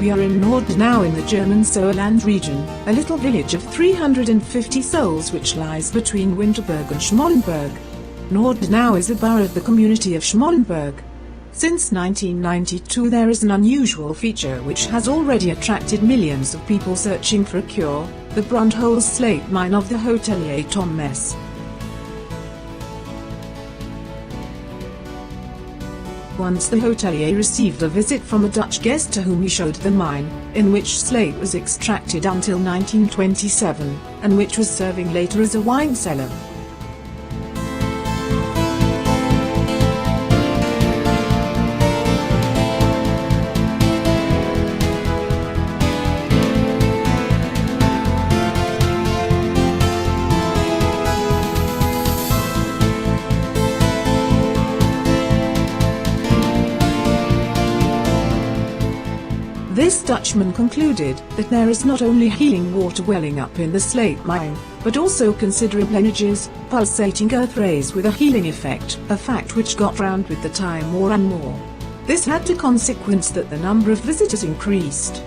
We are in Nordenau in the German Sauerland region, a little village of 350 souls which lies between Winterberg and Schmallenberg. Nordenau is a borough of the community of Schmallenberg. Since 1992 there is an unusual feature which has already attracted millions of people searching for a cure, the Brandholz slate mine of the hotelier Tom Mess. Once the hotelier received a visit from a Dutch guest to whom he showed the mine, in which slate was extracted until 1927, and which was serving later as a wine cellar. This Dutchman concluded that there is not only healing water welling up in the slate mine, but also considerable energies, pulsating earth rays with a healing effect, a fact which got round with the time more and more. This had the consequence that the number of visitors increased.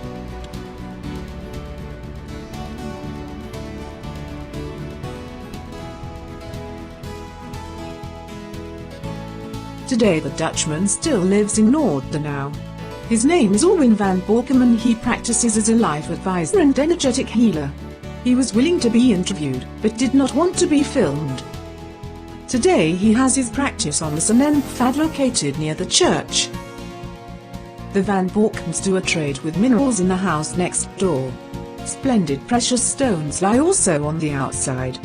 Today the Dutchman still lives in Nordenau. His name is Erwin van Borkum and he practices as a life advisor and energetic healer. He was willing to be interviewed, but did not want to be filmed. Today he has his practice on the Sonnenpfad located near the church. The Van Borkums do a trade with minerals in the house next door. Splendid precious stones lie also on the outside.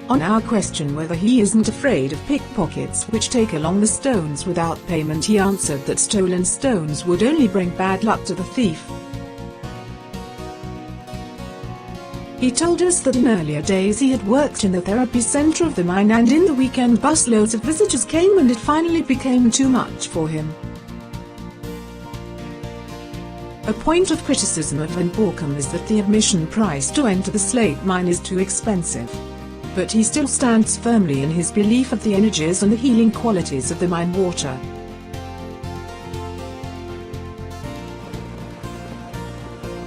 On our question whether he isn't afraid of pickpockets which take along the stones without payment, he answered that stolen stones would only bring bad luck to the thief. He told us that in earlier days he had worked in the therapy center of the mine and in the weekend busloads of visitors came and it finally became too much for him. A point of criticism of Van Borkum is that the admission price to enter the slate mine is too expensive. But he still stands firmly in his belief of the energies and the healing qualities of the mine water.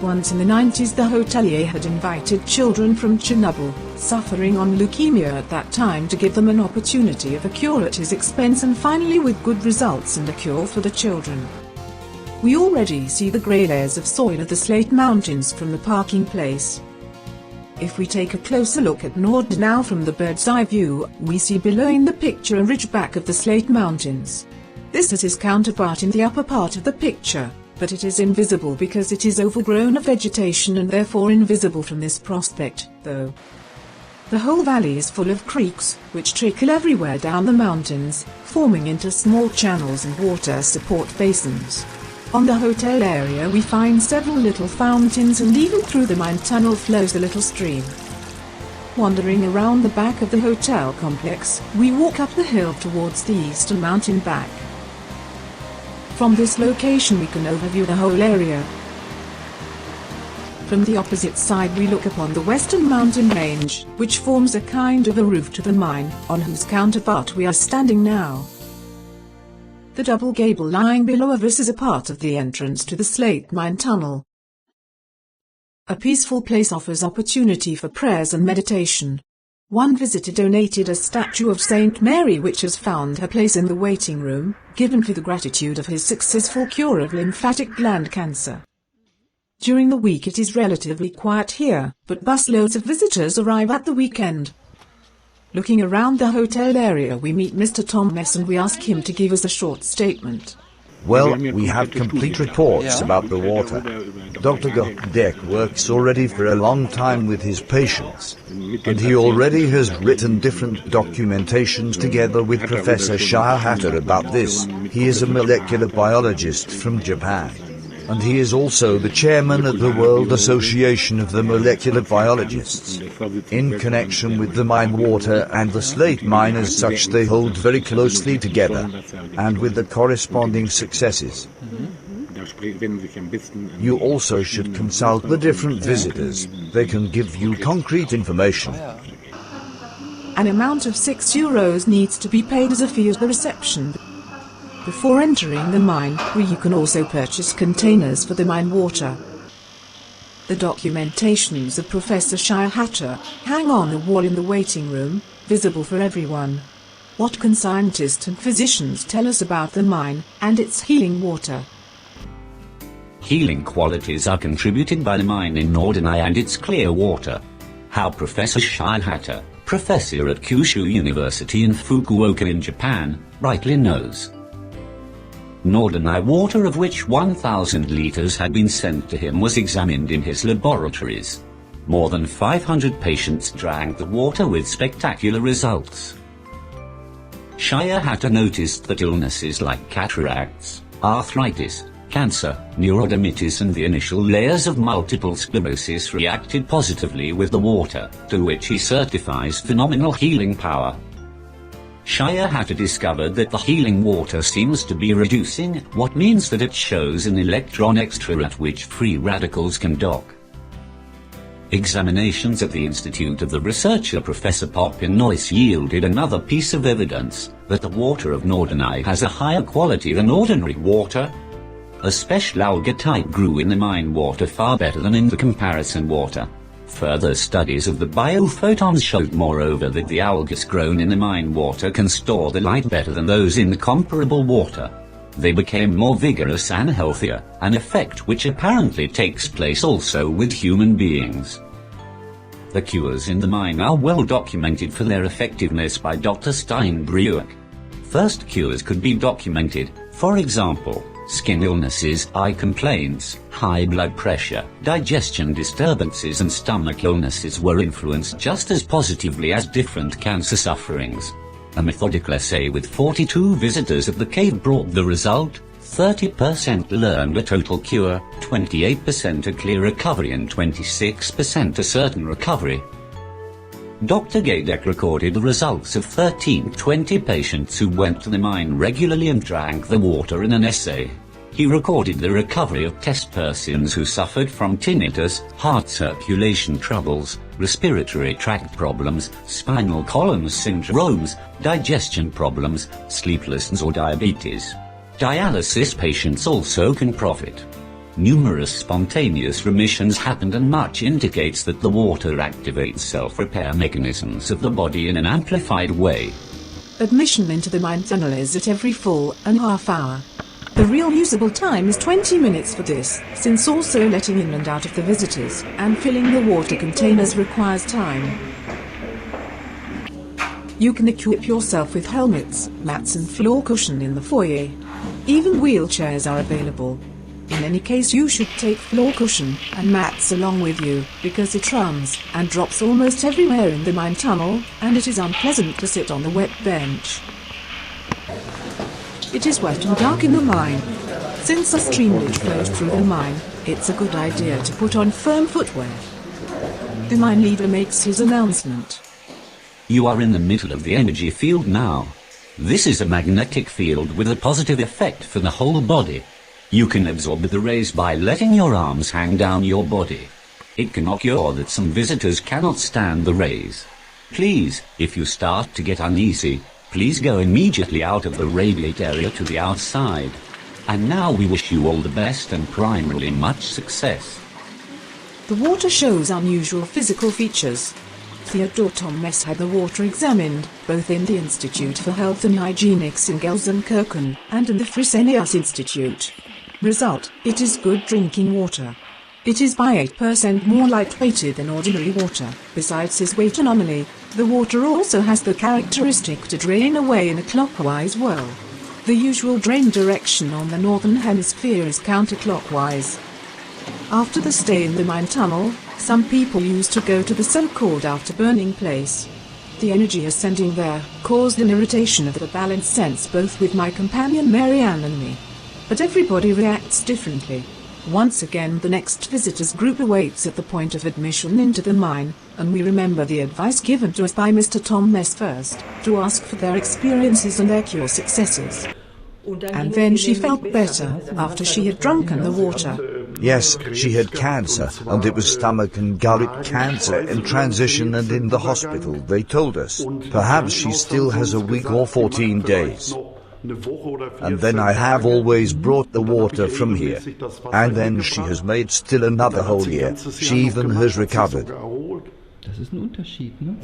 Once in the 90s the hotelier had invited children from Chernobyl, suffering on leukemia at that time, to give them an opportunity of a cure at his expense and finally with good results and a cure for the children. We already see the grey layers of soil of the Slate Mountains from the parking place. If we take a closer look at Nordenau from the bird's eye view, we see below in the picture a ridgeback of the Slate Mountains. This is his counterpart in the upper part of the picture, but it is invisible because it is overgrown of vegetation and therefore invisible from this prospect, though. The whole valley is full of creeks, which trickle everywhere down the mountains, forming into small channels and water support basins. On the hotel area we find several little fountains and even through the mine tunnel flows a little stream. Wandering around the back of the hotel complex, we walk up the hill towards the eastern mountain back. From this location we can overview the whole area. From the opposite side we look upon the western mountain range, which forms a kind of a roof to the mine, on whose counterpart we are standing now. The double gable lying below of us is a part of the entrance to the slate mine tunnel. A peaceful place offers opportunity for prayers and meditation. One visitor donated a statue of Saint Mary which has found her place in the waiting room, given for the gratitude of his successful cure of lymphatic gland cancer. During the week it is relatively quiet here, but busloads of visitors arrive at the weekend. Looking around the hotel area we meet Mr. Tom Mess and we ask him to give us a short statement. Well, we have complete reports about the water. Dr. Deck works already for a long time with his patients, and he already has written different documentations together with Professor Shah about this. He is a molecular biologist from Japan, and he is also the chairman of the World Association of the Molecular Biologists. In connection with the mine water and the slate mine as such, they hold very closely together, and with the corresponding successes. You also should consult the different visitors. They can give you concrete information. An amount of €6 needs to be paid as a fee at the reception before entering the mine, where you can also purchase containers for the mine water. The documentations of Professor Shire Hatter hang on the wall in the waiting room, visible for everyone. What can scientists and physicians tell us about the mine and its healing water? Healing qualities are contributed by the mine in Nordenau and its clear water. How Professor Shire Hatter, professor at Kyushu University in Fukuoka in Japan, rightly knows. Nordenau water, of which 1,000 liters had been sent to him, was examined in his laboratories. More than 500 patients drank the water with spectacular results. Shire Hatter noticed that illnesses like cataracts, arthritis, cancer, neurodermitis and the initial layers of multiple sclerosis reacted positively with the water, to which he certifies phenomenal healing power. Shire Hatter discovered that the healing water seems to be reducing, what means that it shows an electron extra at which free radicals can dock. Examinations at the institute of the researcher Professor Popin Noyce yielded another piece of evidence that the water of Nordenau has a higher quality than ordinary water. A special alga type grew in the mine water far better than in the comparison water. Further studies of the biophotons showed moreover that the algae grown in the mine water can store the light better than those in the comparable water. They became more vigorous and healthier, an effect which apparently takes place also with human beings. The cures in the mine are well documented for their effectiveness by Dr. Steinbrück. First cures could be documented, for example, skin illnesses, eye complaints, high blood pressure, digestion disturbances and stomach illnesses were influenced just as positively as different cancer sufferings. A methodical assay with 42 visitors of the cave brought the result: 30% learned a total cure, 28% a clear recovery and 26% a certain recovery. Dr. Gaydek recorded the results of 1320 patients who went to the mine regularly and drank the water in an essay. He recorded the recovery of test persons who suffered from tinnitus, heart circulation troubles, respiratory tract problems, spinal column syndromes, digestion problems, sleeplessness or diabetes. Dialysis patients also can profit. Numerous spontaneous remissions happened, and much indicates that the water activates self-repair mechanisms of the body in an amplified way. Admission into the mine tunnel is at every 4.5 hours. The real usable time is 20 minutes for this, since also letting in and out of the visitors and filling the water containers requires time. You can equip yourself with helmets, mats and floor cushion in the foyer. Even wheelchairs are available. In any case, you should take floor cushion and mats along with you, because it runs and drops almost everywhere in the mine tunnel, and it is unpleasant to sit on the wet bench. It is wet and dark in the mine. Since a streamlet flows through the mine, it's a good idea to put on firm footwear. The mine leader makes his announcement. You are in the middle of the energy field now. This is a magnetic field with a positive effect for the whole body. You can absorb the rays by letting your arms hang down your body. It can occur that some visitors cannot stand the rays. Please, if you start to get uneasy, please go immediately out of the radiate area to the outside. And now we wish you all the best and primarily much success. The water shows unusual physical features. Theodor Thomas had the water examined, both in the Institute for Health and Hygienics in Gelsenkirchen and in the Fresenius Institute. Result: it is good drinking water. It is by 8% more lightweighted than ordinary water. Besides his weight anomaly, the water also has the characteristic to drain away in a clockwise whirl. The usual drain direction on the northern hemisphere is counterclockwise. After the stay in the mine tunnel, some people used to go to the so-called after-burning place. The energy ascending there caused an irritation of the balance sense both with my companion Marianne and me. But everybody reacts differently. Once again the next visitors group awaits at the point of admission into the mine, and we remember the advice given to us by Mr. Thomas first, to ask for their experiences and their cure successes. And then she felt better after she had drunken the water. Yes, she had cancer, and it was stomach and gullet cancer in transition and in the hospital, they told us. Perhaps she still has a week or 14 days. And then I have always brought the water from here. And then she has made still another whole year. She even has recovered. Das ist ein Unterschied, ne?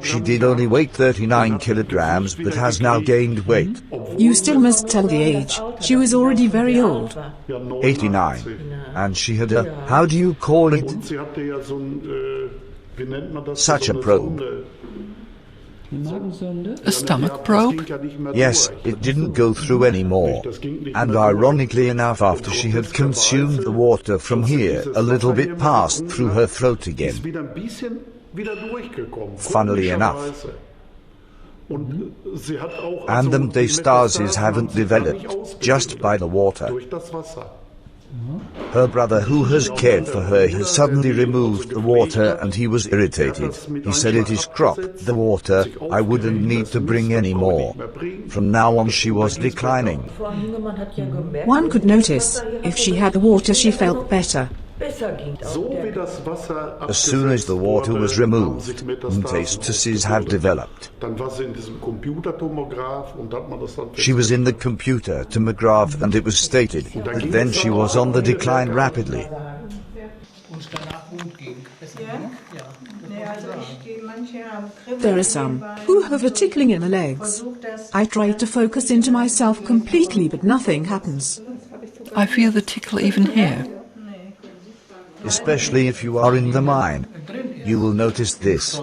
She did only weigh 39 kilograms but has now gained weight. You still must tell the age. She was already very old. 89. And she had a, how do you call it? Such a probe. A stomach probe? Yes, it didn't go through anymore. And ironically enough, after she had consumed the water from here, a little bit passed through her throat again. Funnily enough. And the metastases haven't developed, just by the water. Her brother, who has cared for her, has suddenly removed the water and he was irritated. He said, "It is cropped, the water, I wouldn't need to bring any more." From now on she was declining. One could notice, if she had the water she felt better. As soon as the water was removed, metastases had developed. She was in the computer tomograph and it was stated that then she was on the decline rapidly. There are some who have a tickling in the legs. I try to focus into myself completely but nothing happens. I feel the tickle even here. Especially if you are in the mine. You will notice this.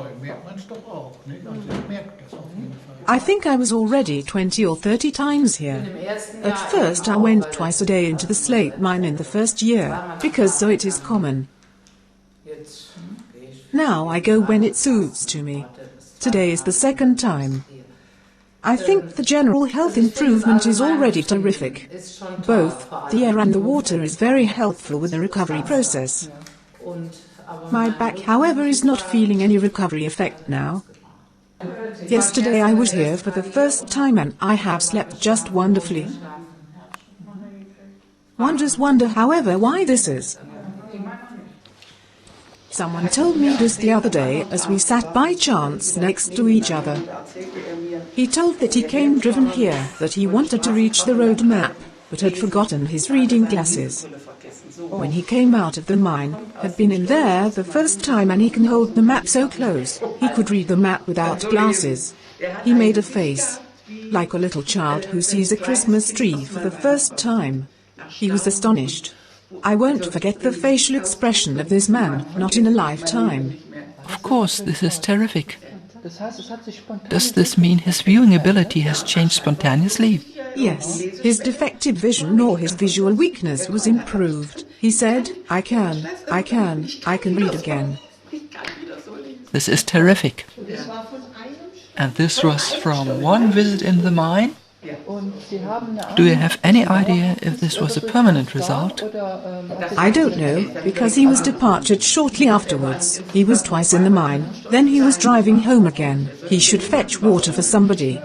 I think I was already 20 or 30 times here. At first I went twice a day into the Slate mine in the first year, because so it is common. Now I go when it suits to me. Today is the second time. I think the general health improvement is already terrific. Both the air and the water is very helpful with the recovery process. My back, however, is not feeling any recovery effect now. Yesterday I was here for the first time and I have slept just wonderfully. One just wonder, however, why this is. Someone told me this the other day as we sat by chance next to each other. He told that he came driven here, that he wanted to reach the road map, but had forgotten his reading glasses. When he came out of the mine, had been in there the first time and he can hold the map so close, he could read the map without glasses. He made a face, like a little child who sees a Christmas tree for the first time. He was astonished. I won't forget the facial expression of this man, not in a lifetime. Of course, this is terrific. Does this mean his viewing ability has changed spontaneously? Yes, his defective vision or his visual weakness was improved. He said, I can read again. This is terrific. And this was from one visit in the mine? Do you have any idea if this was a permanent result? I don't know, because he was departed shortly afterwards. He was twice in the mine, then he was driving home again. He should fetch water for somebody.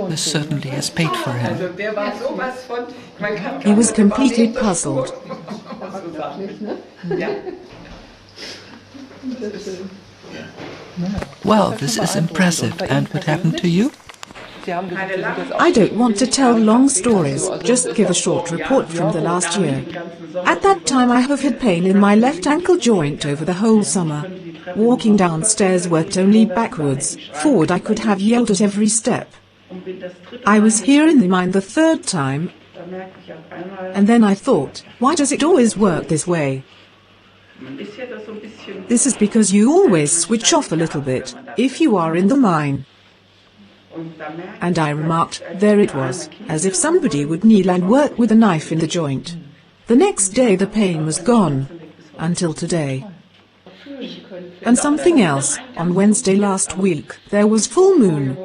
This certainly has paid for him. He was completely puzzled. Well, this is impressive. And what happened to you? I don't want to tell long stories, just give a short report from the last year. At that time I have had pain in my left ankle joint over the whole summer. Walking downstairs worked only backwards, forward I could have yelled at every step. I was here in the mine the third time, and then I thought, why does it always work this way? This is because you always switch off a little bit, if you are in the mine. And I remarked, there it was, as if somebody would kneel and work with a knife in the joint. The next day the pain was gone, until today. And something else, on Wednesday last week, there was full moon.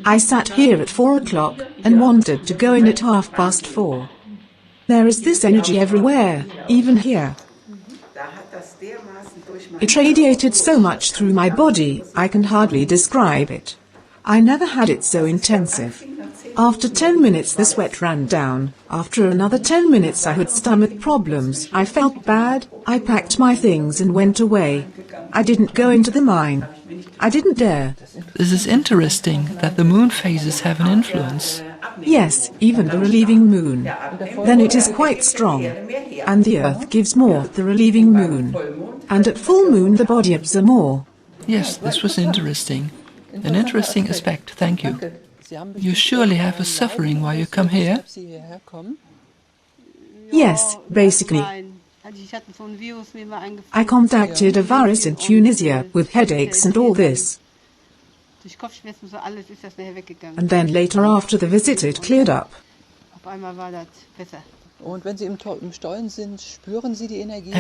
I sat here at 4 o'clock, and wanted to go in at 4:30. There is this energy everywhere, even here. It radiated so much through my body, I can hardly describe it. I never had it so intensive. After 10 minutes the sweat ran down. After another 10 minutes I had stomach problems. I felt bad. I packed my things and went away. I didn't go into the mine. I didn't dare. This is interesting that the moon phases have an influence. Yes, even the relieving moon. Then it is quite strong. And the Earth gives more the relieving moon. And at full moon the body absorbs more. Yes, this was interesting. An interesting aspect, thank you. You surely have a suffering while you come here? Yes, basically. I contracted a virus in Tunisia with headaches and all this. And then later after the visit it cleared up. And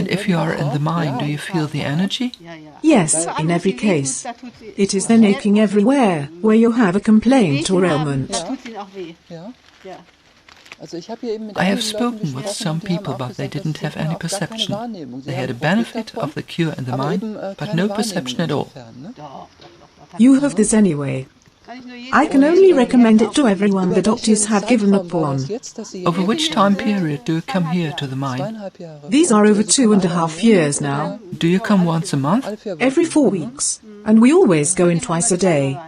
if you are in the mine, do you feel the energy? Yes, in every case. It is then aching everywhere where you have a complaint or ailment. I have spoken with some people, but they didn't have any perception. They had a benefit of the cure in the mine, but no perception at all. You have this anyway. I can only recommend it to everyone the doctors have given up on. Over which time period do you come here to the mine? These are over 2.5 years now. Do you come once a month? Every 4 weeks. And we always go in twice a day.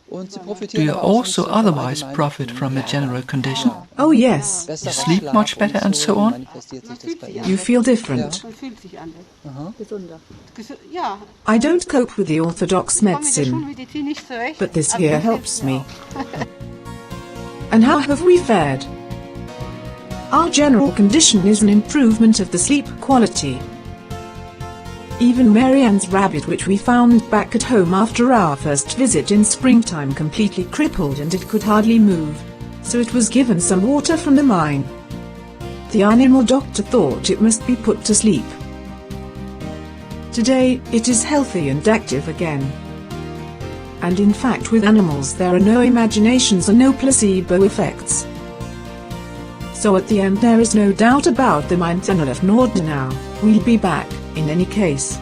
Do you also otherwise profit from a general condition? Oh yes. You sleep much better and so on? You feel different. I don't cope with the orthodox medicine, but this here helps me. And how have we fared? Our general condition is an improvement of the sleep quality. Even Marianne's rabbit, which we found back at home after our first visit in springtime, completely crippled and it could hardly move, so it was given some water from the mine. The animal doctor thought it must be put to sleep. Today, it is healthy and active again. And in fact with animals there are no imaginations and no placebo effects. So at the end there is no doubt about the mine tunnel of Nordenau. We'll be back, in any case.